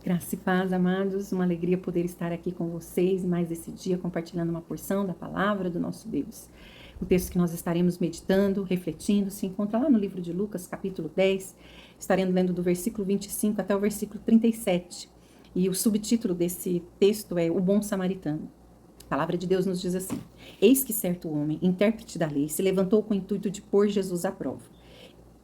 Graça e paz, amados, uma alegria poder estar aqui com vocês mais esse dia, compartilhando uma porção da palavra do nosso Deus. O texto que nós estaremos meditando, refletindo, se encontra lá no livro de Lucas, capítulo 10. Estaremos lendo do versículo 25 até o versículo 37. E o subtítulo desse texto é O Bom Samaritano. A palavra de Deus nos diz assim: Eis que certo homem, intérprete da lei, se levantou com o intuito de pôr Jesus à prova.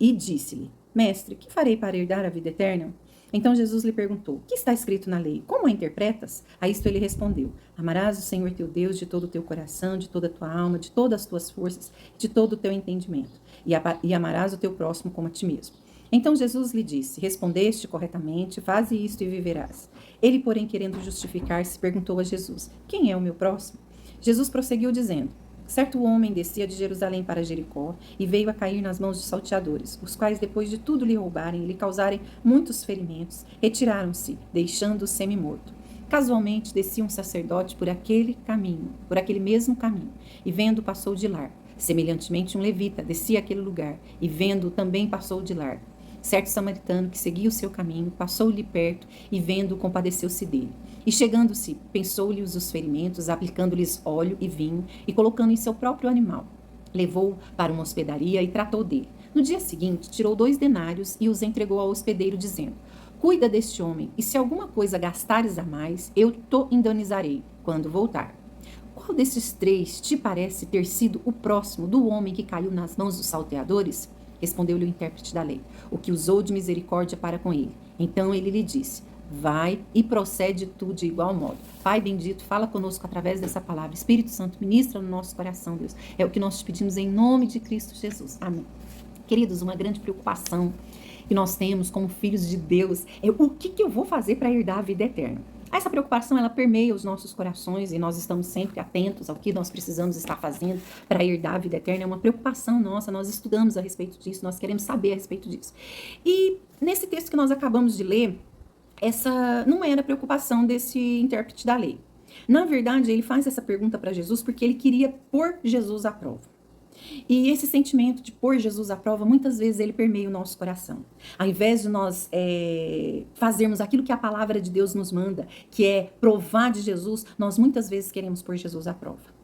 E disse-lhe: Mestre, que farei para herdar a vida eterna? Então Jesus lhe perguntou: O que está escrito na lei? Como a interpretas? A isto ele respondeu: Amarás o Senhor teu Deus de todo o teu coração, de toda a tua alma, de todas as tuas forças, de todo o teu entendimento. E amarás o teu próximo como a ti mesmo. Então Jesus lhe disse: Respondeste corretamente, faze isto e viverás. Ele, porém, querendo justificar-se, perguntou a Jesus: Quem é o meu próximo? Jesus prosseguiu dizendo: Certo homem descia de Jerusalém para Jericó e veio a cair nas mãos de salteadores, os quais, depois de tudo lhe roubarem e lhe causarem muitos ferimentos, retiraram-se, deixando-o semi-morto. Casualmente descia um sacerdote por aquele mesmo caminho, e vendo passou de largo. Semelhantemente um levita descia aquele lugar, e vendo também passou de largo. Certo samaritano que seguia o seu caminho, passou-lhe perto e vendo, compadeceu-se dele. E chegando-se, pensou-lhe os ferimentos, aplicando-lhes óleo e vinho e colocando em seu próprio animal. Levou-o para uma hospedaria e tratou dele. No dia seguinte, tirou 2 denários e os entregou ao hospedeiro, dizendo: Cuida deste homem, e se alguma coisa gastares a mais, eu te indenizarei quando voltar. Qual desses 3 te parece ter sido o próximo do homem que caiu nas mãos dos salteadores? Respondeu-lhe o intérprete da lei, o que usou de misericórdia para com ele. Então ele lhe disse: Vai e procede tu de igual modo. Pai bendito, fala conosco através dessa palavra. Espírito Santo, ministra no nosso coração, Deus. É o que nós te pedimos em nome de Cristo Jesus. Amém. Queridos, uma grande preocupação que nós temos como filhos de Deus é o que eu vou fazer para herdar a vida eterna. Essa preocupação, ela permeia os nossos corações e nós estamos sempre atentos ao que nós precisamos estar fazendo para herdar a vida eterna. É uma preocupação nossa, nós estudamos a respeito disso, nós queremos saber a respeito disso. E nesse texto que nós acabamos de ler, essa não era a preocupação desse intérprete da lei. Na verdade, ele faz essa pergunta para Jesus porque ele queria pôr Jesus à prova. E esse sentimento de pôr Jesus à prova, muitas vezes ele permeia o nosso coração. Ao invés de nós fazermos aquilo que a palavra de Deus nos manda, que é provar de Jesus, nós muitas vezes queremos pôr Jesus à prova.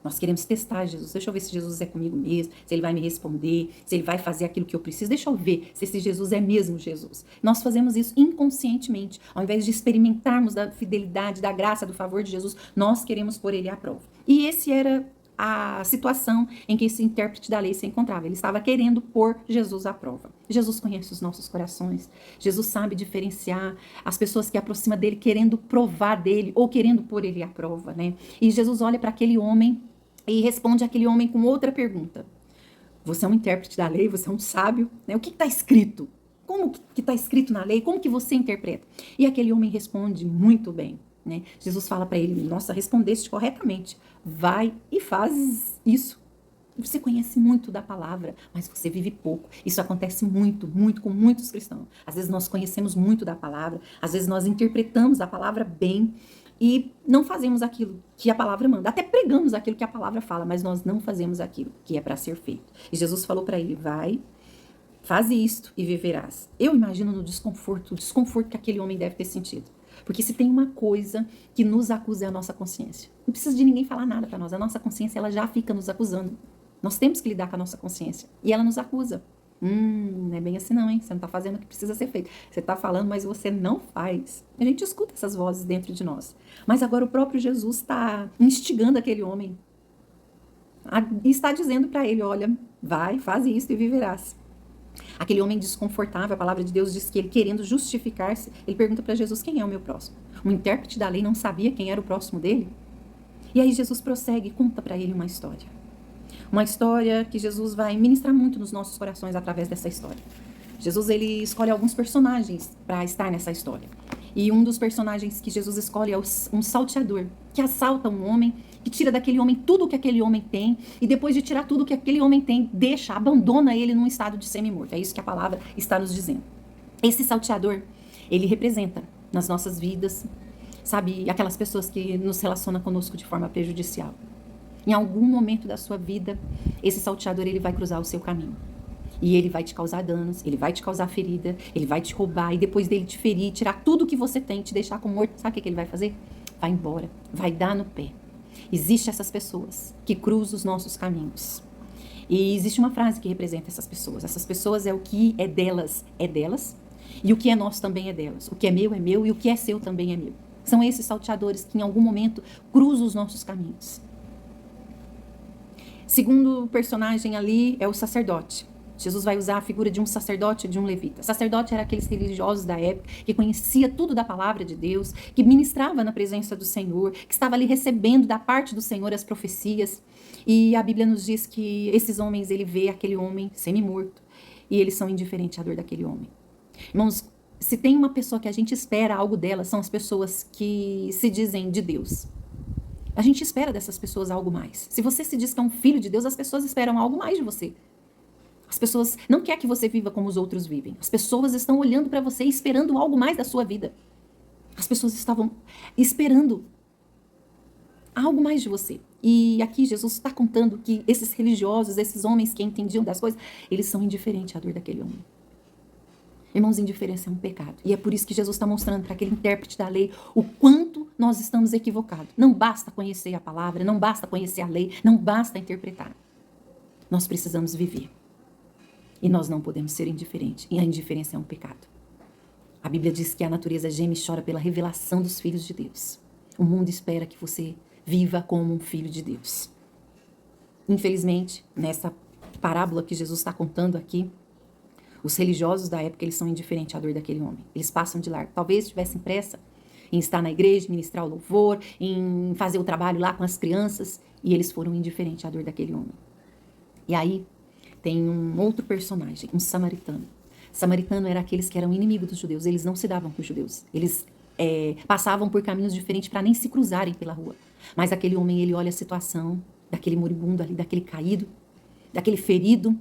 Nós queremos testar Jesus. Deixa eu ver se Jesus é comigo mesmo, se ele vai me responder, se ele vai fazer aquilo que eu preciso. Deixa eu ver se esse Jesus é mesmo Jesus. Nós fazemos isso inconscientemente. Ao invés de experimentarmos da fidelidade, da graça, do favor de Jesus, nós queremos pôr ele à prova. E esse era a situação em que esse intérprete da lei se encontrava. Ele estava querendo pôr Jesus à prova. Jesus conhece os nossos corações. Jesus sabe diferenciar as pessoas que aproximam dele querendo provar dele ou querendo pôr ele à prova, né? E Jesus olha para aquele homem e responde àquele homem com outra pergunta. Você é um intérprete da lei, você é um sábio, né? O que está escrito? Como que está escrito na lei? Como que você interpreta? E aquele homem responde muito bem, né? Jesus fala para ele: Nossa, respondeste corretamente. Vai e faz isso. Você conhece muito da palavra, mas você vive pouco. Isso acontece muito com muitos cristãos. Às vezes nós conhecemos muito da palavra, às vezes nós interpretamos a palavra bem e não fazemos aquilo que a palavra manda. Até pregamos aquilo que a palavra fala, mas nós não fazemos aquilo que é para ser feito. E Jesus falou para ele: vai, faz isto e viverás. Eu imagino no desconforto, o desconforto que aquele homem deve ter sentido. Porque se tem uma coisa que nos acusa é a nossa consciência. Não precisa de ninguém falar nada para nós. A nossa consciência, ela já fica nos acusando. Nós temos que lidar com a nossa consciência. E ela nos acusa. Não é bem assim não, hein? Você não está fazendo o que precisa ser feito. Você está falando, mas você não faz. A gente escuta essas vozes dentro de nós. Mas agora o próprio Jesus está instigando aquele homem. E está dizendo para ele: olha, vai, faz isso e viverás. Aquele homem desconfortável, a palavra de Deus diz que ele, querendo justificar-se, ele pergunta para Jesus: quem é o meu próximo? O intérprete da lei não sabia quem era o próximo dele? E aí Jesus prossegue e conta para ele uma história. Uma história que Jesus vai ministrar muito nos nossos corações através dessa história. Jesus, ele escolhe alguns personagens para estar nessa história. E um dos personagens que Jesus escolhe é um salteador, que assalta um homem, que tira daquele homem tudo o que aquele homem tem, e depois de tirar tudo o que aquele homem tem, abandona ele num estado de semi-morto. É isso que a palavra está nos dizendo. Esse salteador, ele representa nas nossas vidas, sabe, aquelas pessoas que nos relacionam conosco de forma prejudicial. Em algum momento da sua vida, esse salteador, ele vai cruzar o seu caminho. E ele vai te causar danos, ele vai te causar ferida, ele vai te roubar, e depois dele te ferir, tirar tudo que você tem, te deixar como morto, sabe o que ele vai fazer? Vai embora, vai dar no pé. Existem essas pessoas que cruzam os nossos caminhos. E existe uma frase que representa essas pessoas. Essas pessoas é o que é delas, e o que é nosso também é delas. O que é meu, e o que é seu também é meu. São esses salteadores que em algum momento cruzam os nossos caminhos. Segundo personagem ali é o sacerdote. Jesus vai usar a figura de um sacerdote e de um levita. Sacerdote era aqueles religiosos da época que conhecia tudo da palavra de Deus, que ministrava na presença do Senhor, que estava ali recebendo da parte do Senhor as profecias. E a Bíblia nos diz que esses homens, ele vê aquele homem semi-morto e eles são indiferentes à dor daquele homem. Irmãos, se tem uma pessoa que a gente espera algo dela, são as pessoas que se dizem de Deus. A gente espera dessas pessoas algo mais. Se você se diz que é um filho de Deus, as pessoas esperam algo mais de você. As pessoas não querem que você viva como os outros vivem. As pessoas estão olhando para você e esperando algo mais da sua vida. As pessoas estavam esperando algo mais de você. E aqui Jesus está contando que esses religiosos, esses homens que entendiam das coisas, eles são indiferentes à dor daquele homem. Irmãos, indiferença é um pecado. E é por isso que Jesus está mostrando para aquele intérprete da lei o quanto nós estamos equivocados. Não basta conhecer a palavra, não basta conhecer a lei, não basta interpretar. Nós precisamos viver. E nós não podemos ser indiferentes. E a indiferença é um pecado. A Bíblia diz que a natureza geme e chora pela revelação dos filhos de Deus. O mundo espera que você viva como um filho de Deus. Infelizmente, nessa parábola que Jesus está contando aqui, os religiosos da época, eles são indiferentes à dor daquele homem. Eles passam de largo. Talvez tivessem pressa em estar na igreja, ministrar o louvor, em fazer o trabalho lá com as crianças, e eles foram indiferentes à dor daquele homem. E aí, tem um outro personagem, um samaritano. Samaritano era aqueles que eram inimigos dos judeus. Eles não se davam com os judeus. Eles passavam por caminhos diferentes para nem se cruzarem pela rua. Mas aquele homem, ele olha a situação daquele moribundo ali, daquele caído, daquele ferido,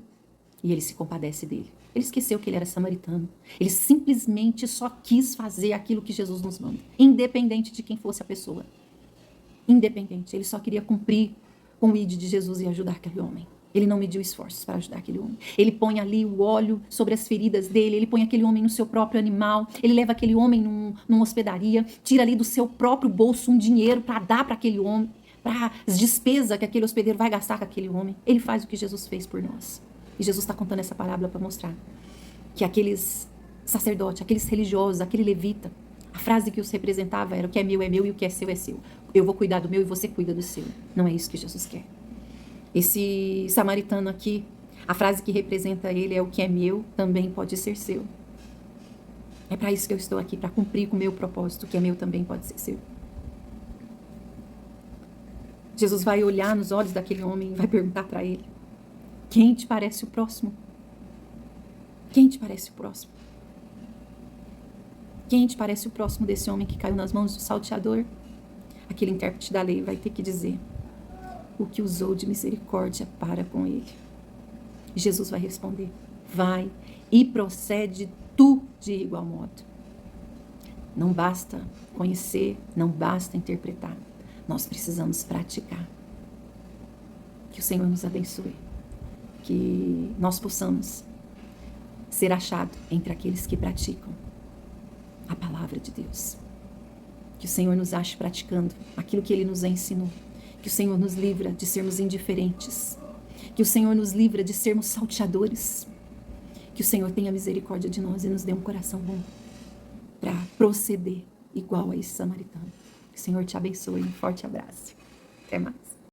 e ele se compadece dele. Ele esqueceu que ele era samaritano. Ele simplesmente só quis fazer aquilo que Jesus nos manda, independente de quem fosse a pessoa. Independente. Ele só queria cumprir com o ID de Jesus e ajudar aquele homem. Ele não mediu esforços para ajudar aquele homem. Ele põe ali o óleo sobre as feridas dele, ele põe aquele homem no seu próprio animal, ele leva aquele homem numa hospedaria, tira ali do seu próprio bolso um dinheiro para dar para aquele homem, para as despesas que aquele hospedeiro vai gastar com aquele homem. Ele faz o que Jesus fez por nós. E Jesus está contando essa parábola para mostrar que aqueles sacerdotes, aqueles religiosos, aquele levita, a frase que os representava era: o que é meu e o que é seu é seu. Eu vou cuidar do meu e você cuida do seu. Não é isso que Jesus quer. Esse samaritano aqui, a frase que representa ele é: o que é meu também pode ser seu. É para isso que eu estou aqui, para cumprir com o meu propósito. O que é meu também pode ser seu. Jesus vai olhar nos olhos daquele homem e vai perguntar para ele: quem te parece o próximo? Quem te parece o próximo? Quem te parece o próximo desse homem que caiu nas mãos do salteador? Aquele intérprete da lei vai ter que dizer: o que usou de misericórdia para com ele. E Jesus vai responder: vai e procede tu de igual modo. Não basta conhecer, não basta interpretar. Nós precisamos praticar. Que o Senhor nos abençoe. Que nós possamos ser achados entre aqueles que praticam a palavra de Deus. Que o Senhor nos ache praticando aquilo que Ele nos ensinou. Que o Senhor nos livra de sermos indiferentes. Que o Senhor nos livra de sermos salteadores. Que o Senhor tenha misericórdia de nós e nos dê um coração bom para proceder igual a esse samaritano. Que o Senhor te abençoe. Um forte abraço. Até mais.